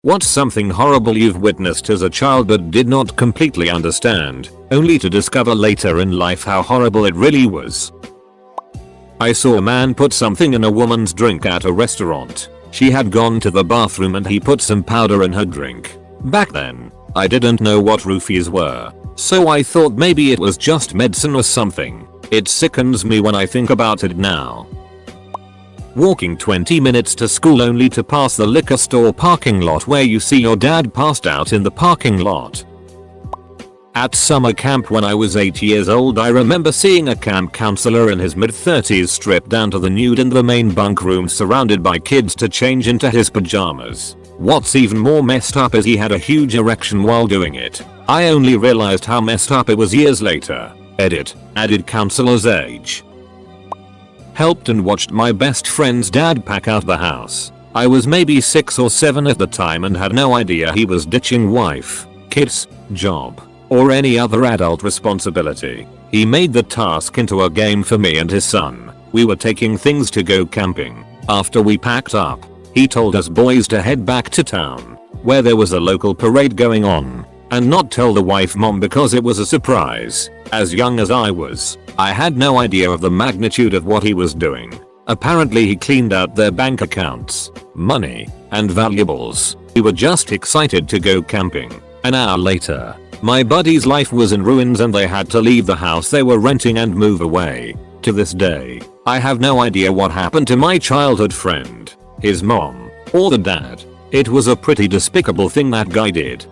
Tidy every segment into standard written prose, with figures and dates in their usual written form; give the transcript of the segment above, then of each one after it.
What's something horrible you've witnessed as a child but did not completely understand, only to discover later in life how horrible it really was? I saw a man put something in a woman's drink at a restaurant. She had gone to the bathroom and he put some powder in her drink. Back then, I didn't know what roofies were, so I thought maybe it was just medicine or something. It sickens me when I think about it now. Walking 20 minutes to school only to pass the liquor store parking lot where you see your dad passed out in the parking lot. At summer camp when I was 8 years old, I remember seeing a camp counselor in his mid-30s stripped down to the nude in the main bunk room surrounded by kids to change into his pajamas. What's even more messed up is he had a huge erection while doing it. I only realized how messed up it was years later. Edit. Added counselor's age. Helped and watched my best friend's dad pack out the house. I was maybe 6 or 7 at the time and had no idea he was ditching wife, kids, job, or any other adult responsibility. He made the task into a game for me and his son. We were taking things to go camping. After we packed up, he told us boys to head back to town, where there was a local parade going on, and not tell the wife mom because it was a surprise. As young as I was, I had no idea of the magnitude of what he was doing. Apparently he cleaned out their bank accounts, money, and valuables. We were just excited to go camping. An hour later, my buddy's life was in ruins and they had to leave the house they were renting and move away. To this day, I have no idea what happened to my childhood friend, his mom, or the dad. It was a pretty despicable thing that guy did.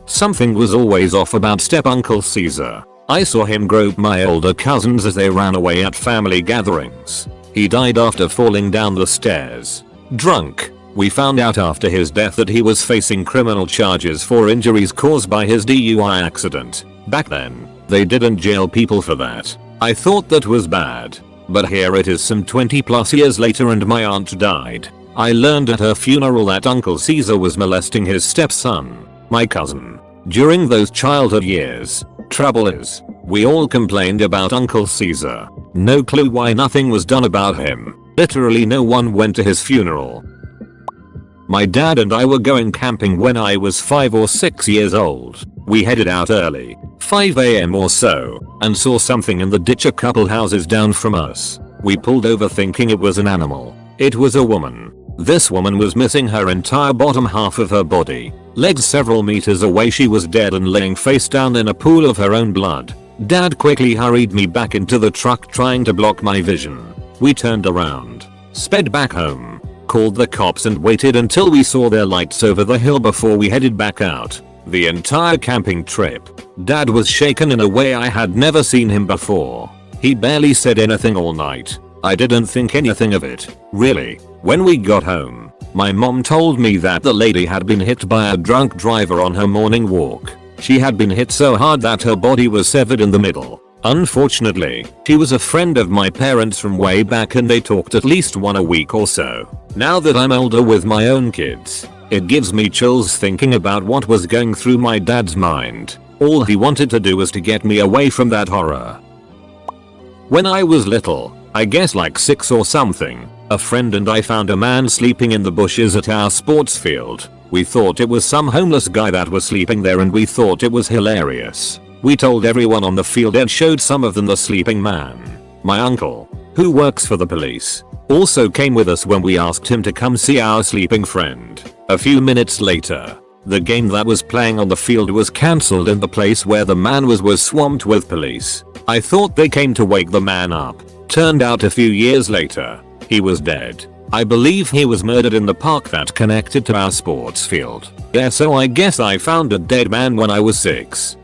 Something was always off about step-uncle Caesar. I saw him grope my older cousins as they ran away at family gatherings. He died after falling down the stairs. Drunk. We found out after his death that he was facing criminal charges for injuries caused by his DUI accident. Back then, they didn't jail people for that. I thought that was bad. But here it is some 20+ years later and my aunt died. I learned at her funeral that Uncle Caesar was molesting his stepson, my cousin. During those childhood years, trouble is, we all complained about Uncle Caesar. No clue why nothing was done about him. Literally no one went to his funeral. My dad and I were going camping when I was 5 or 6 years old. We headed out early, 5 AM or so, and saw something in the ditch a couple houses down from us. We pulled over thinking it was an animal. It was a woman. This woman was missing her entire bottom half of her body. Legs several meters away, she was dead and laying face down in a pool of her own blood. Dad quickly hurried me back into the truck trying to block my vision. We turned around, sped back home, called the cops and waited until we saw their lights over the hill before we headed back out. The entire camping trip, Dad was shaken in a way I had never seen him before. He barely said anything all night. I didn't think anything of it, really. When we got home, my mom told me that the lady had been hit by a drunk driver on her morning walk. She had been hit so hard that her body was severed in the middle. Unfortunately, she was a friend of my parents from way back and they talked at least one a week or so. Now that I'm older with my own kids, it gives me chills thinking about what was going through my dad's mind. All he wanted to do was to get me away from that horror. When I was little, I guess like 6 or something, a friend and I found a man sleeping in the bushes at our sports field. We thought it was some homeless guy that was sleeping there and we thought it was hilarious. We told everyone on the field and showed some of them the sleeping man. My uncle, who works for the police, also came with us when we asked him to come see our sleeping friend. A few minutes later, the game that was playing on the field was cancelled and the place where the man was swamped with police. I thought they came to wake the man up. Turned out a few years later, he was dead. I believe he was murdered in the park that connected to our sports field. Yeah, so I guess I found a dead man when I was 6.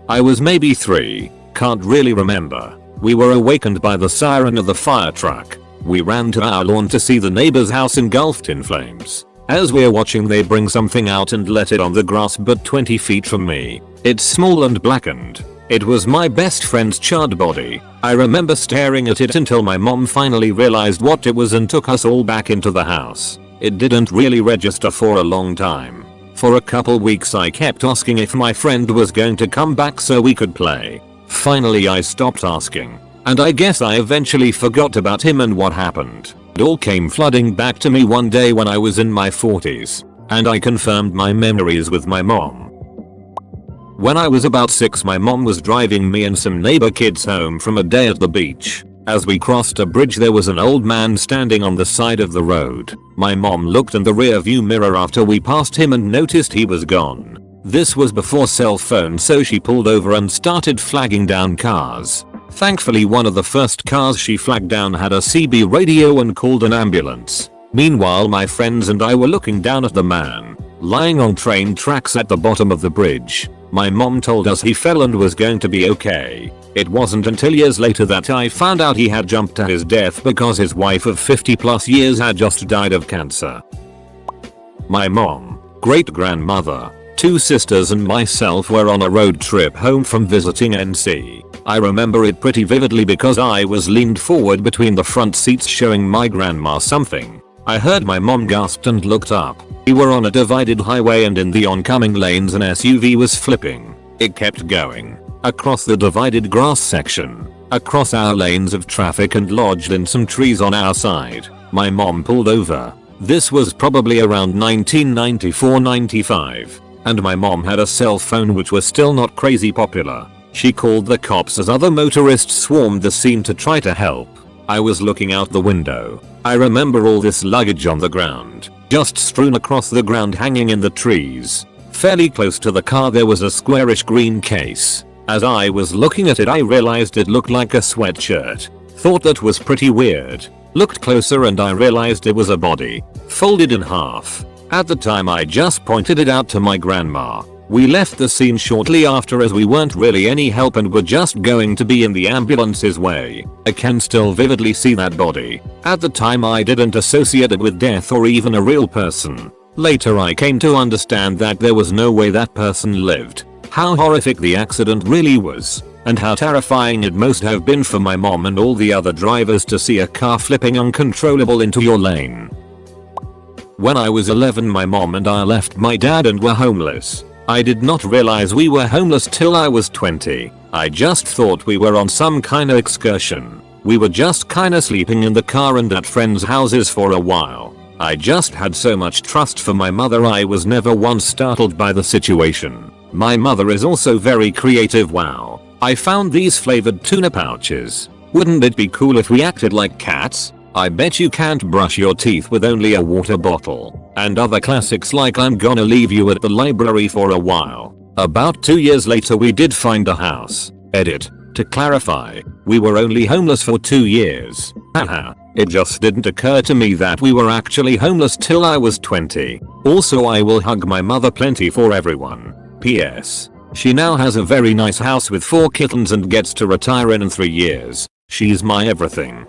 I was maybe 3, can't really remember. We were awakened by the siren of the fire truck. We ran to our lawn to see the neighbor's house engulfed in flames. As we're watching, they bring something out and let it on the grass but 20 feet from me. It's small and blackened. It was my best friend's charred body. I remember staring at it until my mom finally realized what it was and took us all back into the house. It didn't really register for a long time. For a couple weeks I kept asking if my friend was going to come back so we could play. Finally I stopped asking, and I guess I eventually forgot about him and what happened. It all came flooding back to me one day when I was in my 40s, and I confirmed my memories with my mom. When I was about 6, my mom was driving me and some neighbor kids home from a day at the beach. As we crossed a bridge, there was an old man standing on the side of the road. My mom looked in the rear view mirror after we passed him and noticed he was gone. This was before cell phones, so she pulled over and started flagging down cars. Thankfully, one of the first cars she flagged down had a CB radio and called an ambulance. Meanwhile, my friends and I were looking down at the man, lying on train tracks at the bottom of the bridge. My mom told us he fell and was going to be okay. It wasn't until years later that I found out he had jumped to his death because his wife of 50+ years had just died of cancer. My mom, great-grandmother, 2 sisters and myself were on a road trip home from visiting NC. I remember it pretty vividly because I was leaned forward between the front seats showing my grandma something. I heard my mom gasped and looked up. We were on a divided highway and in the oncoming lanes an SUV was flipping. It kept going. Across the divided grass section. Across our lanes of traffic and lodged in some trees on our side. My mom pulled over. This was probably around 1994-95. And my mom had a cell phone which was still not crazy popular. She called the cops as other motorists swarmed the scene to try to help. I was looking out the window. I remember all this luggage on the ground, just strewn across the ground hanging in the trees. Fairly close to the car there was a squarish green case. As I was looking at it I realized it looked like a sweatshirt. Thought that was pretty weird. Looked closer and I realized it was a body, folded in half. At the time I just pointed it out to my grandma. We left the scene shortly after as we weren't really any help and were just going to be in the ambulance's way. I can still vividly see that body. At the time I didn't associate it with death or even a real person. Later I came to understand that there was no way that person lived. How horrific the accident really was, and how terrifying it must have been for my mom and all the other drivers to see a car flipping uncontrollable into your lane. When I was 11 my mom and I left my dad and were homeless. I did not realize we were homeless till I was 20. I just thought we were on some kinda excursion. We were just kinda sleeping in the car and at friends' houses for a while. I just had so much trust for my mother I was never once startled by the situation. My mother is also very creative. Wow. I found these flavored tuna pouches. Wouldn't it be cool if we acted like cats? I bet you can't brush your teeth with only a water bottle. And other classics like I'm gonna leave you at the library for a while. About 2 years later we did find a house. Edit. To clarify, we were only homeless for 2 years. Haha. It just didn't occur to me that we were actually homeless till I was 20. Also I will hug my mother plenty for everyone. PS. She now has a very nice house with 4 kittens and gets to retire in 3 years. She's my everything.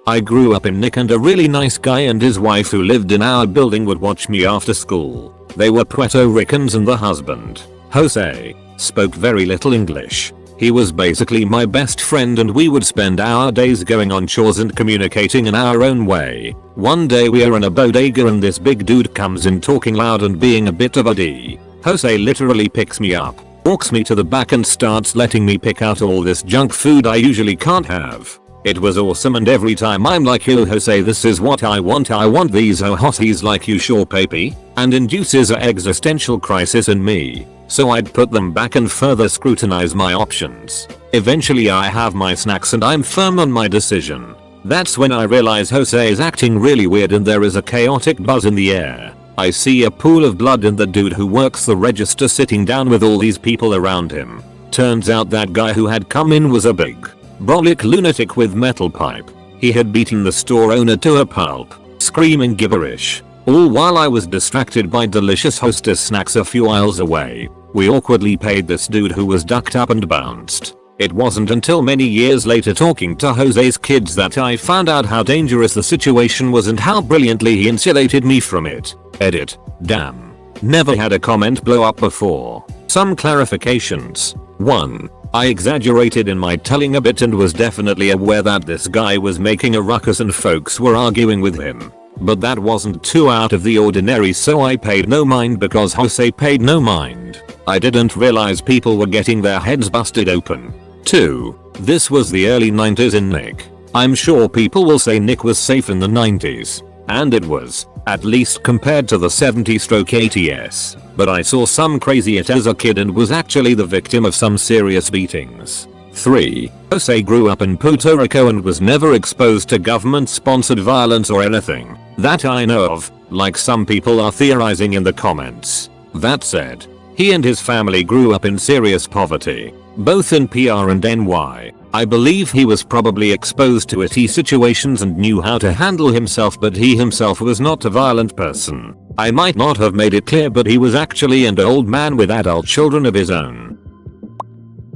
I grew up in Nick and a really nice guy and his wife who lived in our building would watch me after school. They were Puerto Ricans and the husband, Jose, spoke very little English. He was basically my best friend and we would spend our days going on chores and communicating in our own way. One day we are in a bodega and this big dude comes in talking loud and being a bit of a D. Jose literally picks me up, walks me to the back and starts letting me pick out all this junk food I usually can't have. It was awesome and every time I'm like yo Jose this is what I want these hotties like you sure papi, and induces a existential crisis in me. So I'd put them back and further scrutinize my options. Eventually I have my snacks and I'm firm on my decision. That's when I realize Jose is acting really weird and there is a chaotic buzz in the air. I see a pool of blood and the dude who works the register sitting down with all these people around him. Turns out that guy who had come in was a big brolic lunatic with metal pipe. He had beaten the store owner to a pulp, screaming gibberish, all while I was distracted by delicious hostess snacks a few aisles away. We awkwardly paid this dude who was ducked up and bounced. It wasn't until many years later talking to Jose's kids that I found out how dangerous the situation was and how brilliantly he insulated me from it. Edit. Damn. Never had a comment blow up before. Some clarifications. 1. I exaggerated in my telling a bit and was definitely aware that this guy was making a ruckus and folks were arguing with him. But that wasn't too out of the ordinary so I paid no mind because Jose paid no mind. I didn't realize people were getting their heads busted open. 2. This was the early 90s in Nick. I'm sure people will say Nick was safe in the 90s. And it was, at least compared to the 70/80s. But I saw some crazy it as a kid and was actually the victim of some serious beatings. 3. Jose grew up in Puerto Rico and was never exposed to government-sponsored violence or anything that I know of, like some people are theorizing in the comments. That said, he and his family grew up in serious poverty, both in PR and NY. I believe he was probably exposed to IT situations and knew how to handle himself, but he himself was not a violent person. I might not have made it clear, but he was actually an old man with adult children of his own.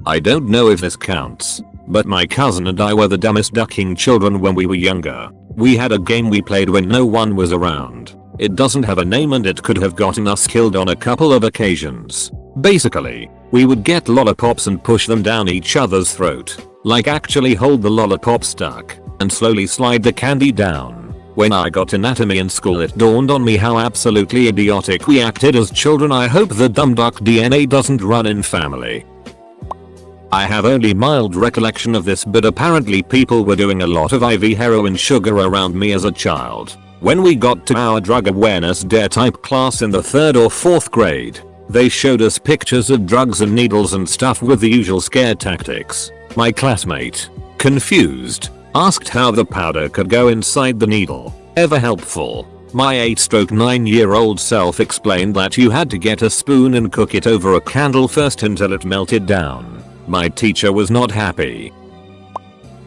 I don't know if this counts, but my cousin and I were the dumbest ducking children when we were younger. We had a game we played when no one was around. It doesn't have a name and it could have gotten us killed on a couple of occasions. Basically, we would get lollipops and push them down each other's throat. Like actually hold the lollipop stuck and slowly slide the candy down. When I got anatomy in school, it dawned on me how absolutely idiotic we acted as children. I hope the dumb duck DNA doesn't run in family. I have only mild recollection of this, but apparently people were doing a lot of IV heroin sugar around me as a child. When we got to our drug awareness dare type class in the 3rd or 4th grade, they showed us pictures of drugs and needles and stuff with the usual scare tactics. My classmate, confused, asked how the powder could go inside the needle. Ever helpful. My 8/9-year-old self explained that you had to get a spoon and cook it over a candle first until it melted down. My teacher was not happy.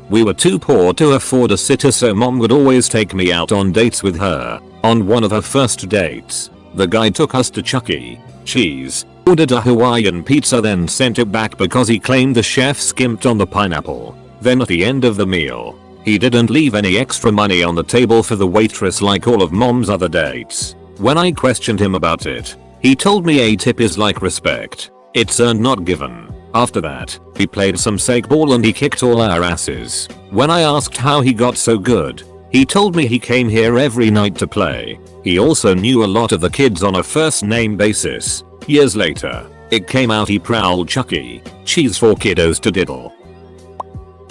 We were too poor to afford a sitter, so mom would always take me out on dates with her. On one of her first dates, the guy took us to Chuck E. Cheese, ordered a Hawaiian pizza, then sent it back because he claimed the chef skimped on the pineapple. Then at the end of the meal, he didn't leave any extra money on the table for the waitress like all of mom's other dates. When I questioned him about it, he told me a tip is like respect. It's earned, not given. After that, we played some sake ball and he kicked all our asses. When I asked how he got so good, he told me he came here every night to play. He also knew a lot of the kids on a first name basis. Years later, it came out he prowled Chuck E. Cheese for kiddos to diddle.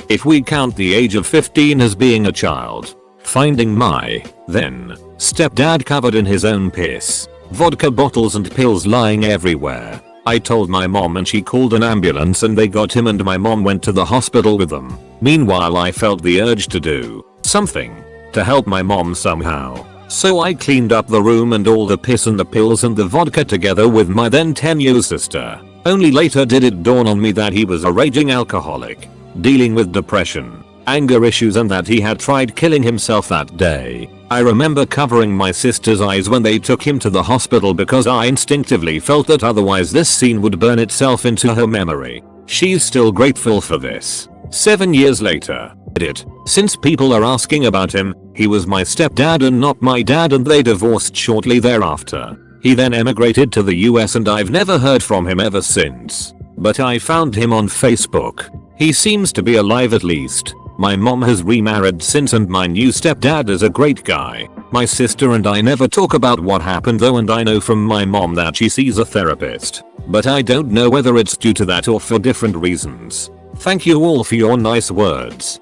If we count the age of 15 as being a child, finding my then stepdad covered in his own piss, vodka bottles and pills lying everywhere, I told my mom and she called an ambulance and they got him and my mom went to the hospital with them. Meanwhile, I felt the urge to do something to help my mom somehow. So I cleaned up the room and all the piss and the pills and the vodka together with my then 10-year sister. Only later did it dawn on me that he was a raging alcoholic, dealing with depression, anger issues, and that he had tried killing himself that day. I remember covering my sister's eyes when they took him to the hospital because I instinctively felt that otherwise this scene would burn itself into her memory. She's still grateful for this. 7 years later, since people are asking about him, he was my stepdad and not my dad, and they divorced shortly thereafter. He then emigrated to the US and I've never heard from him ever since. But I found him on Facebook. He seems to be alive at least. My mom has remarried since and my new stepdad is a great guy. My sister and I never talk about what happened though, and I know from my mom that she sees a therapist. But I don't know whether it's due to that or for different reasons. Thank you all for your nice words.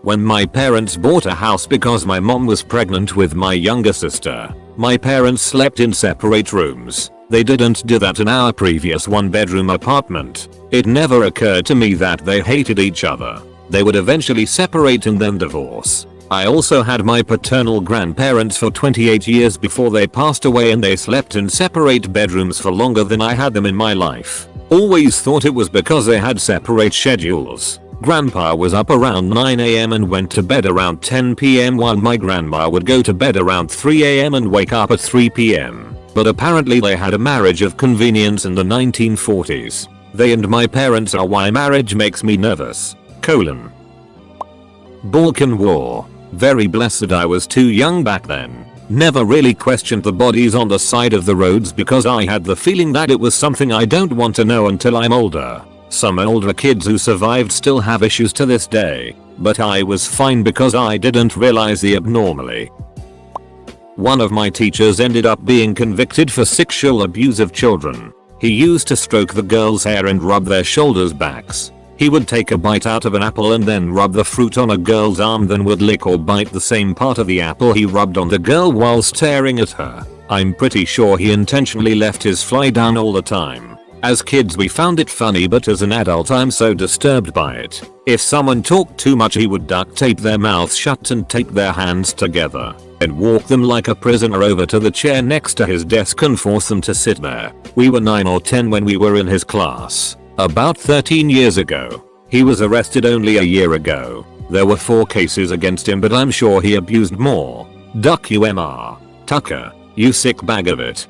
When my parents bought a house because my mom was pregnant with my younger sister, my parents slept in separate rooms. They didn't do that in our previous 1-bedroom apartment. It never occurred to me that they hated each other. They would eventually separate and then divorce. I also had my paternal grandparents for 28 years before they passed away, and they slept in separate bedrooms for longer than I had them in my life. Always thought it was because they had separate schedules. Grandpa was up around 9 AM and went to bed around 10 PM while my grandma would go to bed around 3 AM and wake up at 3 PM. But apparently they had a marriage of convenience in the 1940s. They and my parents are why marriage makes me nervous. Balkan War. Very blessed I was too young back then. Never really questioned the bodies on the side of the roads because I had the feeling that it was something I don't want to know until I'm older. Some older kids who survived still have issues to this day, but I was fine because I didn't realize the abnormally. One of my teachers ended up being convicted for sexual abuse of children. He used to stroke the girls' hair and rub their shoulders backs. He would take a bite out of an apple and then rub the fruit on a girl's arm, then would lick or bite the same part of the apple he rubbed on the girl while staring at her. I'm pretty sure he intentionally left his fly down all the time. As kids we found it funny, but as an adult I'm so disturbed by it. If someone talked too much he would duct tape their mouth shut and tape their hands together and walk them like a prisoner over to the chair next to his desk and force them to sit there. We were 9 or 10 when we were in his class. About 13 years ago. He was arrested only a year ago. There were 4 cases against him, but I'm sure he abused more. Duck UMR. Tucker, you sick bag of it.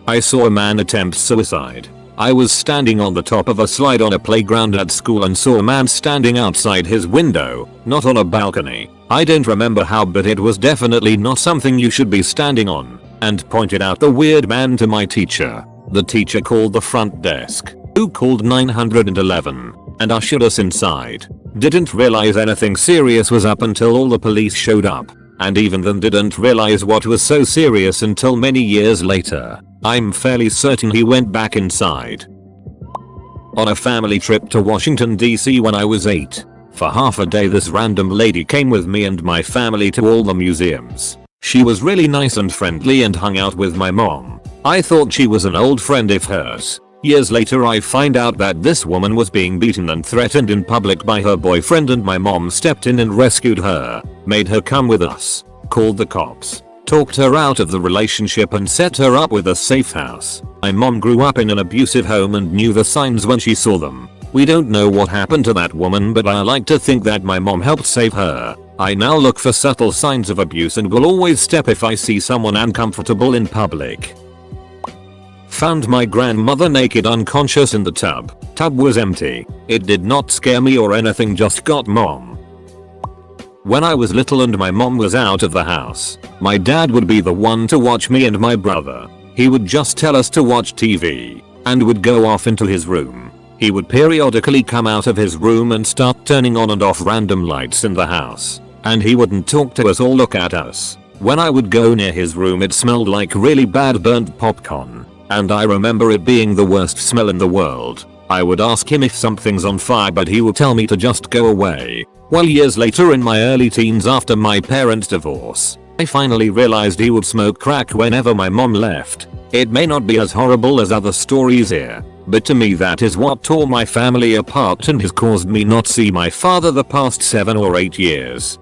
I saw a man attempt suicide. I was standing on the top of a slide on a playground at school and saw a man standing outside his window, not on a balcony. I don't remember how, but it was definitely not something you should be standing on, and pointed out the weird man to my teacher. The teacher called the front desk, who called 911 and ushered us inside. Didn't realize anything serious was up until all the police showed up, and even then didn't realize what was so serious until many years later. I'm fairly certain he went back inside. On a family trip to Washington DC when I was 8. For half a day this random lady came with me and my family to all the museums. She was really nice and friendly and hung out with my mom. I thought she was an old friend of hers. Years later I find out that this woman was being beaten and threatened in public by her boyfriend, and my mom stepped in and rescued her, made her come with us, called the cops, talked her out of the relationship and set her up with a safe house. My mom grew up in an abusive home and knew the signs when she saw them. We don't know what happened to that woman, but I like to think that my mom helped save her. I now look for subtle signs of abuse and will always step if I see someone uncomfortable in public. Found my grandmother naked unconscious in the tub. Tub was empty. It did not scare me or anything, just got mom. When I was little and my mom was out of the house, my dad would be the one to watch me and my brother. He would just tell us to watch TV and would go off into his room. He would periodically come out of his room and start turning on and off random lights in the house, and he wouldn't talk to us or look at us. When I would go near his room it smelled like really bad burnt popcorn, and I remember it being the worst smell in the world. I would ask him if something's on fire, but he would tell me to just go away. Well, years later in my early teens after my parents' divorce, I finally realized he would smoke crack whenever my mom left. It may not be as horrible as other stories here, but to me that is what tore my family apart and has caused me not see my father the past 7 or 8 years.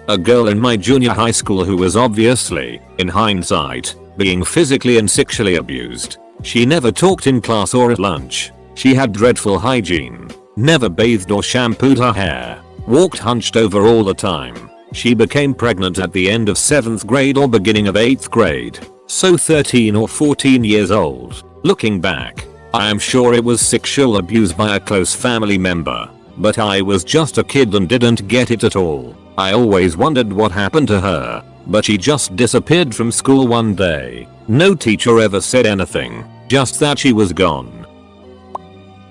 A girl in my junior high school who was obviously, in hindsight, being physically and sexually abused. She never talked in class or at lunch. She had dreadful hygiene, never bathed or shampooed her hair, walked hunched over all the time. She became pregnant at the end of 7th grade or beginning of 8th grade, so 13 or 14 years old. Looking back, I am sure it was sexual abuse by a close family member, but I was just a kid and didn't get it at all. I always wondered what happened to her, but she just disappeared from school one day. No teacher ever said anything, just that she was gone.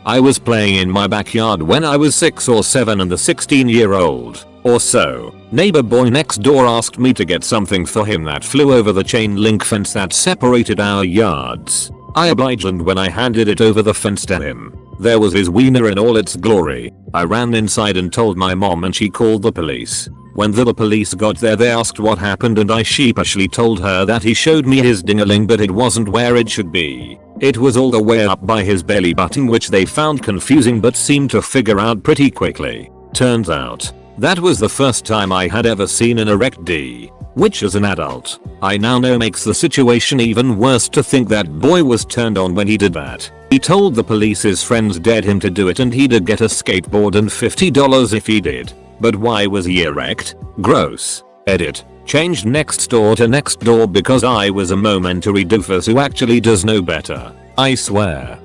I was playing in my backyard when I was 6 or 7 and the 16-year-old or so neighbor boy next door asked me to get something for him that flew over the chain link fence that separated our yards. I obliged, and when I handed it over the fence to him, there was his wiener in all its glory. I ran inside and told my mom, and she called the police. When the police got there they asked what happened, and I sheepishly told her that he showed me his dingaling but it wasn't where it should be. It was all the way up by his belly button, which they found confusing but seemed to figure out pretty quickly. Turns out, that was the first time I had ever seen an erect D, which as an adult, I now know makes the situation even worse to think that boy was turned on when he did that. He told the police his friends dared him to do it and he'd get a skateboard and $50 if he did. But why was he erect? Gross. Edit. Changed next door to next door because I was a momentary doofus who actually does know better. I swear.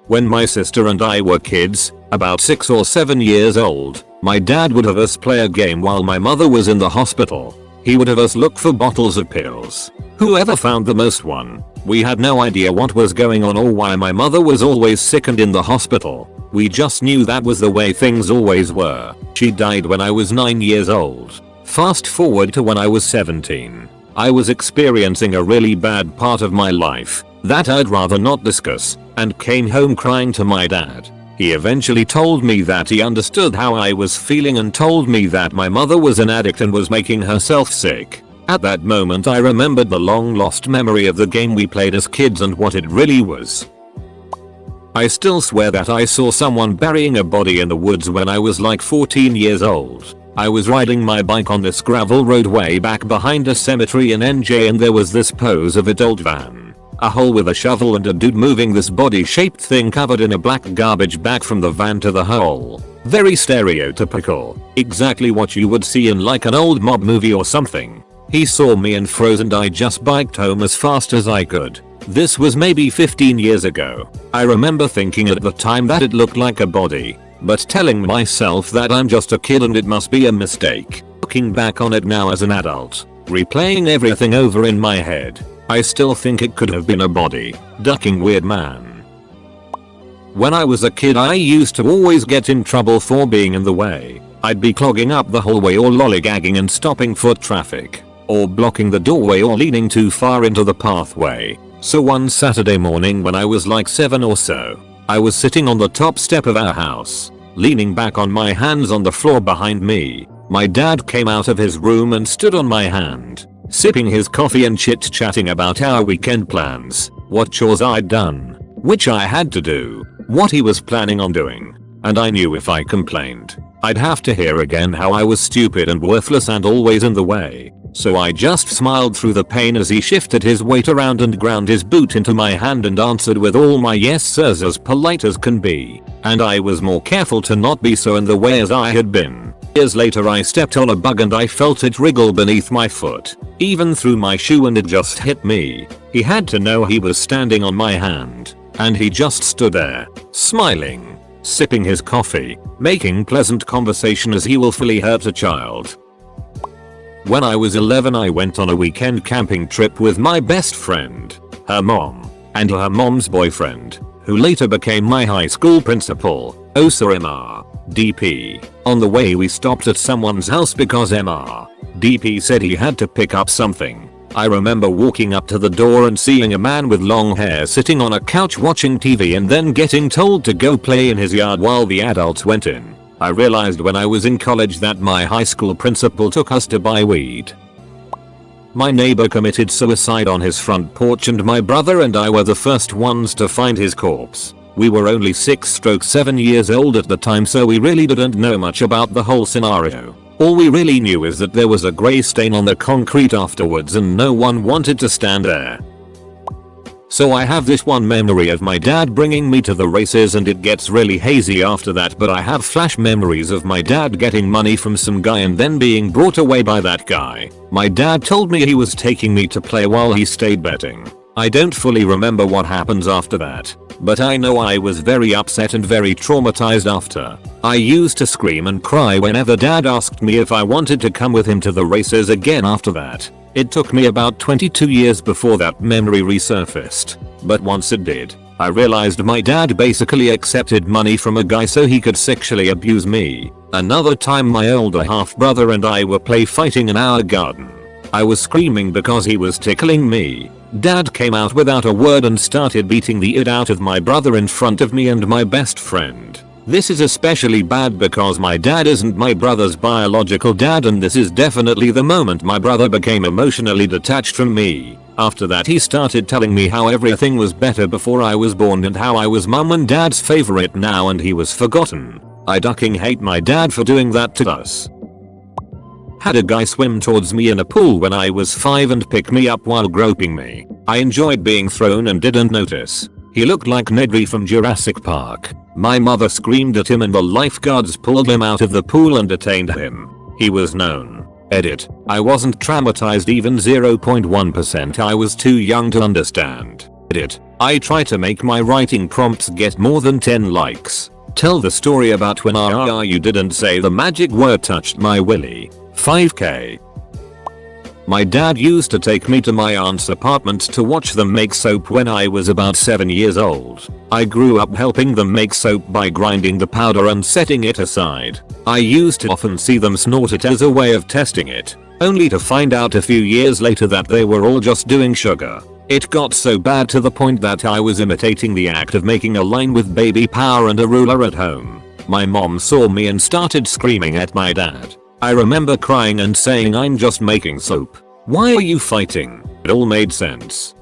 When my sister and I were kids, about 6 or 7 years old, my dad would have us play a game while my mother was in the hospital. He would have us look for bottles of pills. Whoever found the most one. We had no idea what was going on or why my mother was always sick and in the hospital. We just knew that was the way things always were. She died when I was 9 years old. Fast forward to when I was 17. I was experiencing a really bad part of my life that I'd rather not discuss, and came home crying to my dad. He eventually told me that he understood how I was feeling and told me that my mother was an addict and was making herself sick. At that moment I remembered the long lost memory of the game we played as kids and what it really was. I still swear that I saw someone burying a body in the woods when I was like 14 years old. I was riding my bike on this gravel road way back behind a cemetery in NJ and there was this pose of adult van. A hole with a shovel and a dude moving this body shaped thing covered in a black garbage bag from the van to the hole. Very stereotypical. Exactly what you would see in like an old mob movie or something. He saw me and froze and I just biked home as fast as I could. This was maybe 15 years ago. I remember thinking at the time that it looked like a body, but telling myself that I'm just a kid and it must be a mistake. Looking back on it now as an adult, replaying everything over in my head, I still think it could have been a body. Ducking weird man. When I was a kid I used to always get in trouble for being in the way. I'd be clogging up the hallway or lollygagging and stopping foot traffic, or blocking the doorway or leaning too far into the pathway. So one Saturday morning when I was like 7 or so, I was sitting on the top step of our house, leaning back on my hands on the floor behind me. My dad came out of his room and stood on my hand, sipping his coffee and chit-chatting about our weekend plans, what chores I'd done, which I had to do, what he was planning on doing, and I knew if I complained, I'd have to hear again how I was stupid and worthless and always in the way. So I just smiled through the pain as he shifted his weight around and ground his boot into my hand and answered with all my yes sirs as polite as can be. And I was more careful to not be so in the way as I had been. Years later I stepped on a bug and I felt it wriggle beneath my foot, even through my shoe, and it just hit me. He had to know he was standing on my hand, and he just stood there, smiling, sipping his coffee, making pleasant conversation as he willfully hurt a child. When I was 11 I went on a weekend camping trip with my best friend, her mom, and her mom's boyfriend, who later became my high school principal, Osir DP. On the way we stopped at someone's house because DP said he had to pick up something. I remember walking up to the door and seeing a man with long hair sitting on a couch watching TV and then getting told to go play in his yard while the adults went in. I realized when I was in college that my high school principal took us to buy weed. My neighbor committed suicide on his front porch and my brother and I were the first ones to find his corpse. We were only 6-7 years old at the time, so we really didn't know much about the whole scenario. All we really knew is that there was a grey stain on the concrete afterwards and no one wanted to stand there. So I have this one memory of my dad bringing me to the races, and it gets really hazy after that, but I have flash memories of my dad getting money from some guy and then being brought away by that guy. My dad told me he was taking me to play while he stayed betting. I don't fully remember what happens after that, but I know I was very upset and very traumatized after. I used to scream and cry whenever dad asked me if I wanted to come with him to the races again after that. It took me about 22 years before that memory resurfaced, but once it did, I realized my dad basically accepted money from a guy so he could sexually abuse me. Another time my older half brother and I were play fighting in our garden. I was screaming because he was tickling me. Dad came out without a word and started beating the shit out of my brother in front of me and my best friend. This is especially bad because my dad isn't my brother's biological dad, and this is definitely the moment my brother became emotionally detached from me. After that he started telling me how everything was better before I was born and how I was mum and dad's favorite now and he was forgotten. I fucking hate my dad for doing that to us. Had a guy swim towards me in a pool when I was 5 and pick me up while groping me. I enjoyed being thrown and didn't notice. He looked like Nedry from Jurassic Park. My mother screamed at him and the lifeguards pulled him out of the pool and detained him. He was known. Edit. I wasn't traumatized even 0.1%. I was too young to understand. Edit. I try to make my writing prompts get more than 10 likes. Tell the story about when you didn't say the magic word touched my willy. 5k. My dad used to take me to my aunt's apartment to watch them make soap when I was about 7 years old. I grew up helping them make soap by grinding the powder and setting it aside. I used to often see them snort it as a way of testing it, only to find out a few years later that they were all just doing sugar. It got so bad to the point that I was imitating the act of making a line with baby powder and a ruler at home. My mom saw me and started screaming at my dad. I remember crying and saying, "I'm just making soap. Why are you fighting?" It all made sense.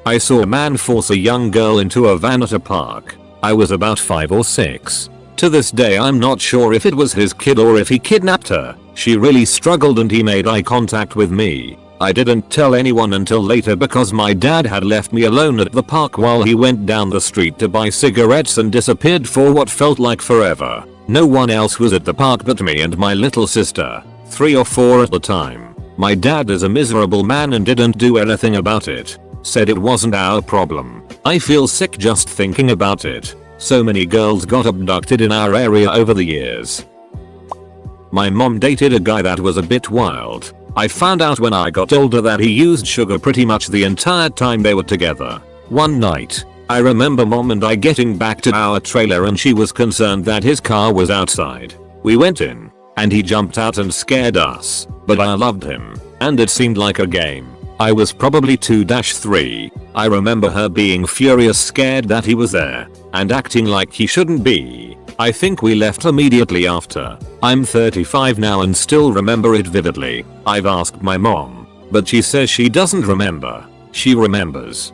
I saw a man force a young girl into a van at a park. I was about 5 or 6. To this day I'm not sure if it was his kid or if he kidnapped her. She really struggled and he made eye contact with me. I didn't tell anyone until later because my dad had left me alone at the park while he went down the street to buy cigarettes and disappeared for what felt like forever. No one else was at the park but me and my little sister, 3 or 4 at the time. My dad is a miserable man and didn't do anything about it. Said it wasn't our problem. I feel sick just thinking about it. So many girls got abducted in our area over the years. My mom dated a guy that was a bit wild. I found out when I got older that he used sugar pretty much the entire time they were together. One night, I remember mom and I getting back to our trailer and she was concerned that his car was outside. We went in, and he jumped out and scared us, but I loved him, and it seemed like a game. I was probably 2-3. I remember her being furious scared that he was there, and acting like he shouldn't be. I think we left immediately after. I'm 35 now and still remember it vividly. I've asked my mom, but she says she doesn't remember. She remembers.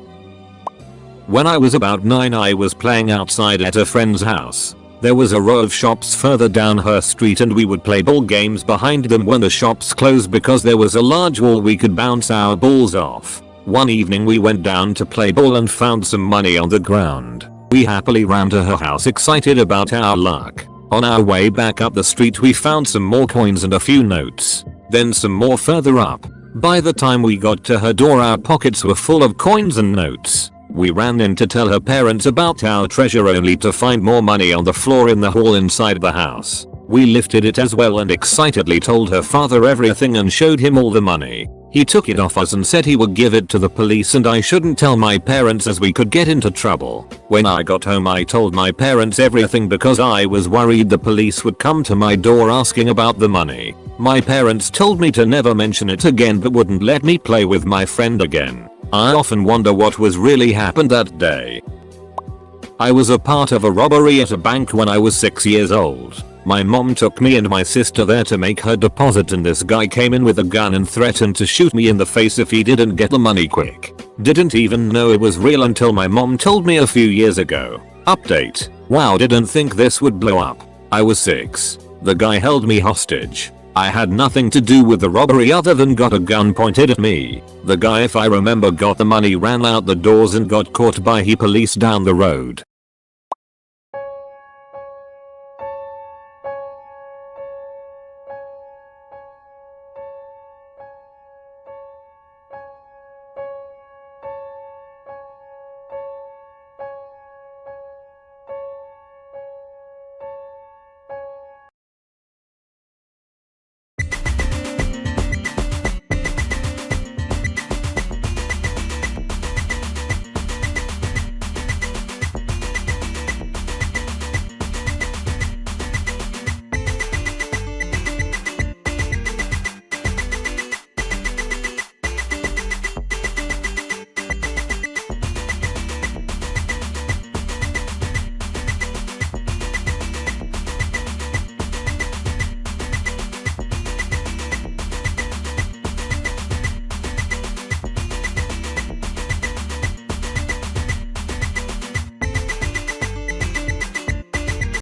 When I was about 9 I was playing outside at a friend's house. There was a row of shops further down her street and we would play ball games behind them when the shops closed because there was a large wall we could bounce our balls off. One evening we went down to play ball and found some money on the ground. We happily ran to her house excited about our luck. On our way back up the street we found some more coins and a few notes. Then some more further up. By the time we got to her door our pockets were full of coins and notes. We ran in to tell her parents about our treasure only to find more money on the floor in the hall inside the house. We lifted it as well and excitedly told her father everything and showed him all the money. He took it off us and said he would give it to the police and I shouldn't tell my parents as we could get into trouble. When I got home I told my parents everything because I was worried the police would come to my door asking about the money. My parents told me to never mention it again but wouldn't let me play with my friend again. I often wonder what was really happened that day. I was a part of a robbery at a bank when I was 6 years old. My mom took me and my sister there to make her deposit and this guy came in with a gun and threatened to shoot me in the face if he didn't get the money quick. Didn't even know it was real until my mom told me a few years ago. Update. Wow, didn't think this would blow up. I was 6. The guy held me hostage. I had nothing to do with the robbery other than got a gun pointed at me. The guy, if I remember, got the money, ran out the doors and got caught by police down the road.